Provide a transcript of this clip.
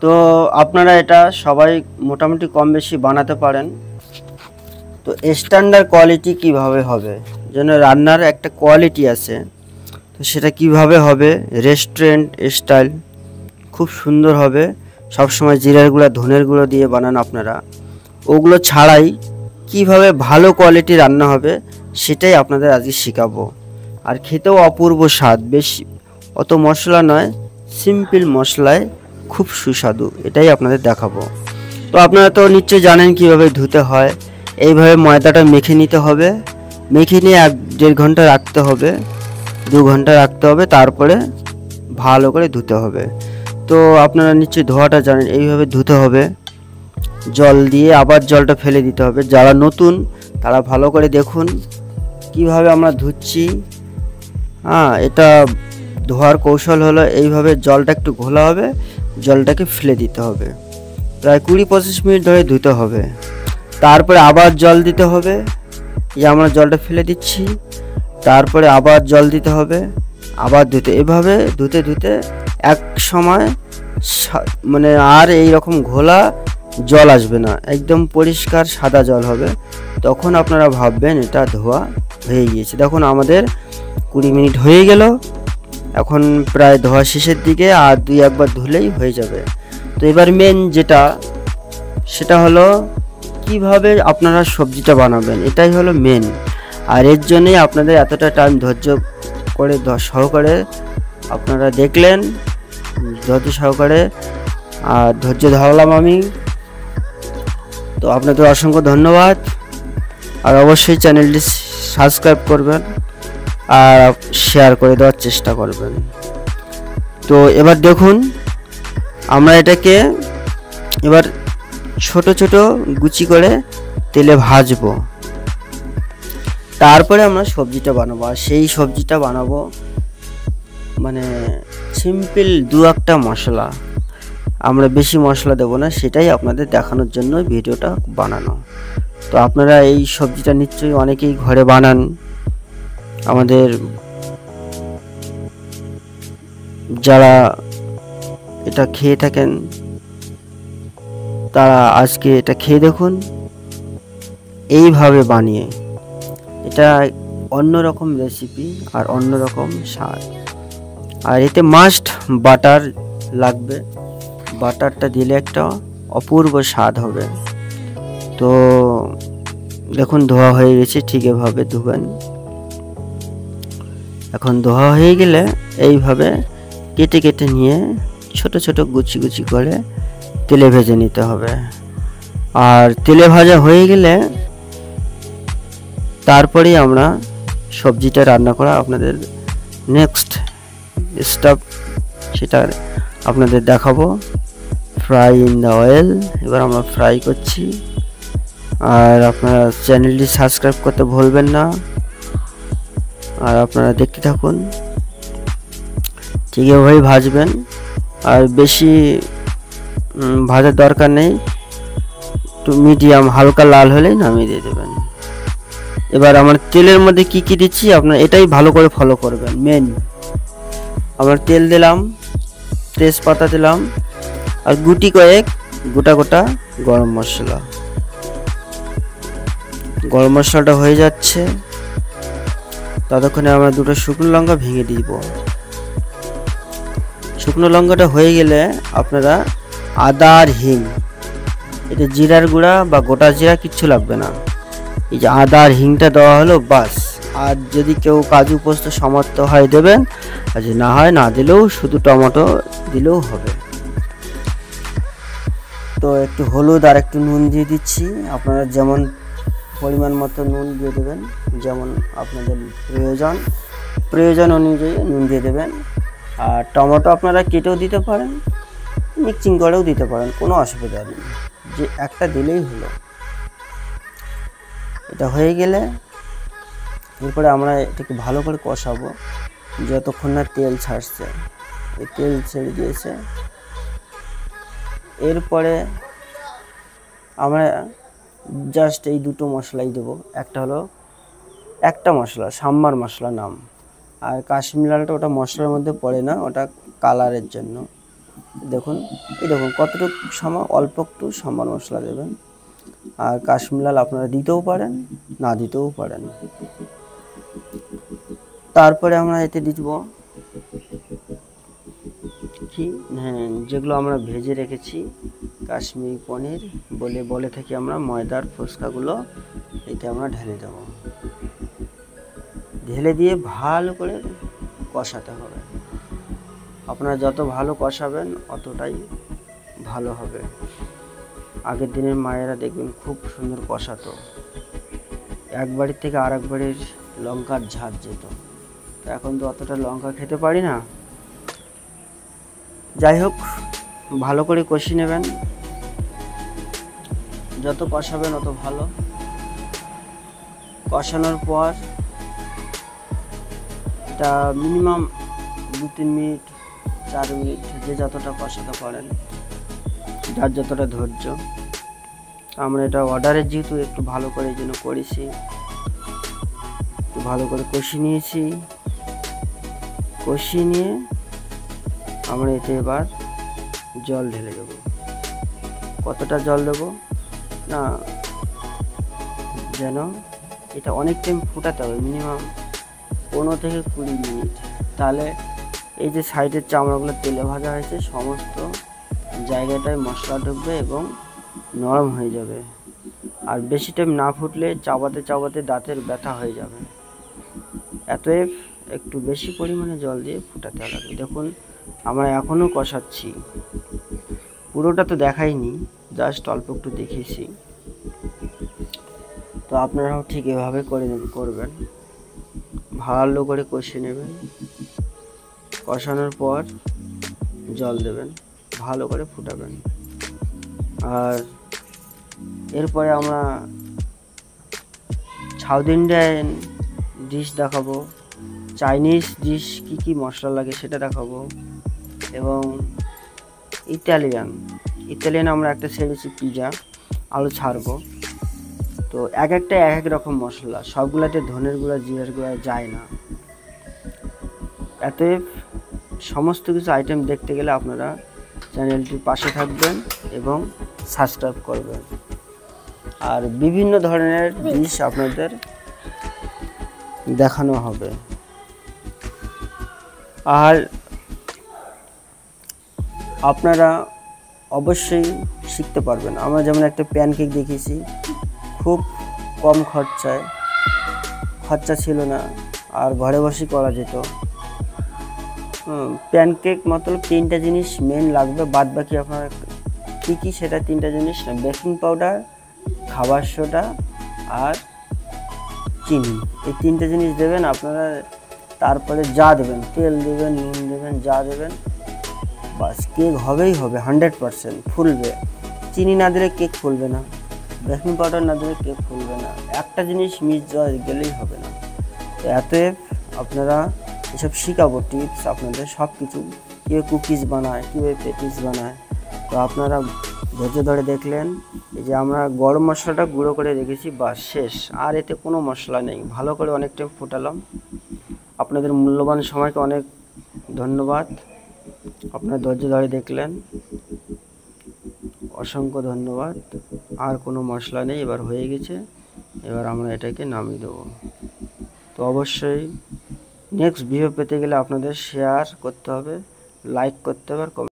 তো আপনারা এটা সবাই মোটামুটি কম বেশি বানাতে পারেন। তো স্ট্যান্ডার্ড কোয়ালিটি কিভাবে হবে, যেন রান্নার একটা কোয়ালিটি আছে, তো সেটা কিভাবে হবে রেস্টুরেন্ট স্টাইল খুব সুন্দর হবে। সবসময় জিরার গুঁড়া ধনের গুঁড়ো দিয়ে বানান আপনারা, ওগুলো ছাড়াই কিভাবে ভালো কোয়ালিটি রান্না হবে সেটাই আপনাদের আজকে শেখাবো। আর খেতেও অপূর্ব স্বাদ, বেশি অত মশলা নয়, সিম্পল মশলায় খুব সুস্বাদু, এটাই আপনাদের দেখাবো। তো আপনারা তো নিশ্চয়ই জানেন কিভাবে ধুতে হয়। এইভাবে ময়দাটা মেখে নিতে হবে, মেখে নিয়ে 1-1.5 ঘন্টা রাখতে হবে, 2 ঘন্টা রাখতে হবে, তারপরে ভালো করে ধুতে হবে। তো আপনারা নিশ্চয়ই ধোয়াটা জানেন, এইভাবে ধুতে হবে, জল দিয়ে আবার জলটা ফেলে দিতে হবে। যারা নতুন তারা ভালো করে দেখুন কিভাবে আমরা ধুচ্ছি। এটা ধোয়ার কৌশল হলো এইভাবে জলটা একটু ঘোলা হবে, জলটাকে ফেলে দিতে হবে, প্রায় 20-25 মিনিট ধরে ধুতে হবে। তারপরে আবার জল দিতে হবে, এই আমরা জলটা ফেলে দিচ্ছি, তারপরে আবার জল দিতে হবে, আবার ধুতে, এভাবে ধুতে ধুতে এক সময় মানে আর এই রকম ঘোলা জল আসবে না, একদম পরিষ্কার সাদা জল হবে। তখন আপনারা ভাববেন এটা ধোয়া হয়ে গিয়েছে। দেখুন আমাদের 20 মিনিট হয়ে গেল, এখন প্রায় ধোয়া শেষের দিকে, আর 2-1 বার ধুলেই হয়ে যাবে। তো এবার মেন যেটা, সেটা হলো কিভাবে আপনারা সবজিটা বানাবেন, এটাই হলো মেন। আর এর জন্যই আপনাদের এতটা টাইম ধৈর্য করে সহকারে আপনারা দেখলেন, ধৈর্য সহকারে আর ধৈর্য ধরলাম আমি। তো আপনাদের অসংখ্য ধন্যবাদ, আর অবশ্যই চ্যানেলটি সাবস্ক্রাইব করবেন আর শেয়ার করে দেওয়ার চেষ্টা করবেন। তো এবার দেখুন আমরা এটাকে এবার ছোট ছোট গুচি করে তেলে ভাজবো, তারপরে আমরা সবজিটা বানাবো। আর সেই সবজিটা বানাবো মানে সিম্পল 2-1টা মশলা, আমরা বেশি মশলা দেবো না, সেটাই আপনাদের দেখানোর জন্য ভিডিওটা বানানো। তো আপনারা এই সবজিটা নিশ্চয়ই অনেকেই ঘরে বানান, আমাদের যারা এটা খেয়ে থাকেন তারা আজকে এটা খেয়ে দেখুন এইভাবে বানিয়ে। এটা অন্যরকম রেসিপি আর অন্যরকম স্বাদ। আর এতে মাস্ট বাটার লাগবে, বাটারটা দিলে একটা অপূর্ব স্বাদ হবে। তো দেখুন ধোয়া হয়ে গেছে, ঠিক এভাবে ধুবেন। এখন ধোয়া হয়ে গেলে এইভাবে কেটে কেটে নিয়ে ছোট ছোট গুচি গুচি করে তেলে ভেজে নিতে হবে। আর তেলে ভাজা হয়ে গেলে তারপরেই আমরা সবজিটা রান্না করা আপনাদের নেক্সট স্টেপ সেটা আপনাদের দেখাবো। ফ্রাই ইন দ্য অয়েল, এবার আমরা ফ্রাই করছি। আর আপনারা চ্যানেলটি সাবস্ক্রাইব করতে ভুলবেন না, আর আপনারা দেখতে থাকুন, ঠিক এভাবেই ভাজবেন। আর বেশি ভাজার দরকার নেই, একটু মিডিয়াম হালকা লাল হলেই নামিয়ে দিয়ে দেবেন। এবার আমার তেলের মধ্যে কি কি দিচ্ছি আপনারা এটাই ভালো করে ফলো করবেন। মেন আমার তেল দিলাম, তেজপাতা দিলাম, আর গুটি কয়েক গোটা গোটা গরম মশলা। গরম মশলাটা হয়ে যাচ্ছে, ততক্ষণে আমরা 2টো শুকনো লঙ্কা ভেঙে দিব। শুকনো লঙ্কাটা হয়ে গেলে আপনারা আদা আর হিং, এটা জিরার গুঁড়া বা গোটা জিরা কিচ্ছু লাগবে না, এই যে আদা আর হিংটা দেওয়া হলো বাস। আর যদি কেউ কাজু পোস্ত সামর্থ্য হয় দেবেন, আর যদি না হয় না দিলেও শুধু টমেটো দিলেও হবে। তো একটু হলুদ আর একটু নুন দিয়ে দিচ্ছি, আপনারা যেমন পরিমাণ মতো নুন দিয়ে দেবেন, যেমন আপনাদের প্রয়োজন অনুযায়ী নুন দিয়ে দেবেন। আর টমেটো আপনারা কেটেও দিতে পারেন, মিক্সিং করেও দিতে পারেন, কোনো অসুবিধা নেই, যে একটা দিলেই হলো। এটা হয়ে গেলে এরপরে আমরা এটাকে ভালো করে কষাবো যতক্ষণ না তেল ছাড়ছে। এই তেল ছেড়ে দিয়েছে, এরপরে আমরা জাস্ট এই 2টো মশলাই দেবো। একটা হলো একটা মশলা সাম্বার মশলা নাম, আর কাশ্মীরি লালটা ওটা মশলার মধ্যে পড়ে না, ওটা কালারের জন্য। দেখুন, এই দেখুন কতটুকু অল্প একটু সাম্বার মশলা দেবেন। আর কাশ্মীরি লাল আপনারা দিতেও পারেন, না দিতেও পারেন। তারপরে আমরা এতে দিব কি, হ্যাঁ, যেগুলো আমরা ভেজে রেখেছি কাশ্মীরি পনির বলে থাকি আমরা, ময়দার ফুচকাগুলো এতে আমরা ঢেলে দেব। ঢেলে দিয়ে ভালো করে কষাতে হবে। আপনারা যত ভালো কষাবেন অতটাই ভালো হবে। আগের দিনের মায়েরা দেখবেন খুব সুন্দর কষাতো, এক বাড়ির থেকে আর এক বাড়ির লঙ্কার ঝাঁজ যেত। তো এখন তো অতটা লঙ্কা খেতে পারি না। যাই হোক, ভালো করে কষিয়ে নেবেন, যত কষাবেন অত ভালো। কষানোর পর এটা মিনিমাম 2-3 মিনিট 4 মিনিট, যে যতটা কষাতে পারেন, যার যতটা ধৈর্য। আমরা এটা অর্ডারের যেহেতু একটু ভালো করে এই জন্য করেছি, একটু ভালো করে কষিয়ে নিয়েছি। কষিয়ে নিয়ে আমরা এতে এবার জল ঢেলে দেবো। কতটা জল দেবো না, যেন এটা অনেক টাইম ফুটাতে হবে, মিনিমাম 15 থেকে 20 মিনিট। তাহলে এই যে সাইডের চামড়াগুলো তেলে ভাজা হয়েছে সমস্ত জায়গাটায় মশলা ঢুকবে এবং নরম হয়ে যাবে। আর বেশি টাইম না ফুটলে চাবাতে চাবাতে দাঁতের ব্যথা হয়ে যাবে। অতএব একটু বেশি পরিমাণে জল দিয়ে ফুটাতে হবে। দেখুন আমরা এখনও কষাচ্ছি, পুরোটা তো দেখাইনি, জাস্ট অল্প একটু দেখিয়েছি। তো আপনারাও ঠিক এভাবে করবেন, ভালো করে কষিয়ে নেবেন। কষানোর পর জল দেবেন, ভালো করে ফুটাবেন। আর এরপরে আমরা সাউথ ইন্ডিয়ান ডিশ দেখাবো, চাইনিজ ডিশ কি কি মশলা লাগে সেটা দেখাবো, এবং ইতালিয়ান আমরা একটা ছেড়েছি পিৎজা, আলু ছাড়বো। তো এক একটা এক এক রকম মশলা, সবগুলাতে ধনের গুঁড়া জিরার গুঁড়া যায় না। অতএব সমস্ত কিছু আইটেম দেখতে গেলে আপনারা চ্যানেলটির পাশে থাকবেন এবং সাবস্ক্রাইব করবেন। আর বিভিন্ন ধরনের ডিশ আপনাদের দেখানো হবে। আর আপনারা অবশ্যই শিখতে পারবেন। আমরা যেমন একটা প্যানকেক দেখিয়েছি, খুব কম খরচা ছিল না, আর ঘরে বসে করা যেত। প্যানকেক মতলব 3টা জিনিস মেন লাগবে, বাদ বাকি আপনারা কী কী সেটা 3টা জিনিস না, বেকিং পাউডার, খাবার সোডা আর চিনি, এই 3টে জিনিস দেবেন আপনারা। তারপরে যা দেবেন, তেল দেবেন, নুন দেবেন, যা দেবেন, বাস কেক হবেই হবে, 100% ফুলবে। চিনি না দিলে কেক ফুলবে না, বেকিং পাউডার না দিলে কেক ফুলবে না, একটা জিনিস মিস গেলেই হবে না। তো এতএব আপনারা এসব শিখাবো টিপস আপনাদের, সব কিছু, কীভাবে কুকিজ বানায়, কীভাবে পেটিস বানায়। তো আপনারা ধৈর্য ধরে দেখলেন। এই যে আমরা গরম মশলাটা গুঁড়ো করে রেখেছি, বাস শেষ, আর এতে কোনো মশলা নেই। ভালো করে অনেক টাইম ফুটালাম। আপনাদের মূল্যবান সময়কে অনেক ধন্যবাদ, আপনারা ধৈর্য ধরে দেখলেন, অসংখ্য ধন্যবাদ। আর কোনো মশলা নেই, এবার হয়ে গেছে। এবার আমরা এটাকে নামিয়ে দেবো। তো অবশ্যই নেক্সট ভিডিও পেতে গেলে আপনাদের শেয়ার করতে হবে, লাইক করতে হবে, আর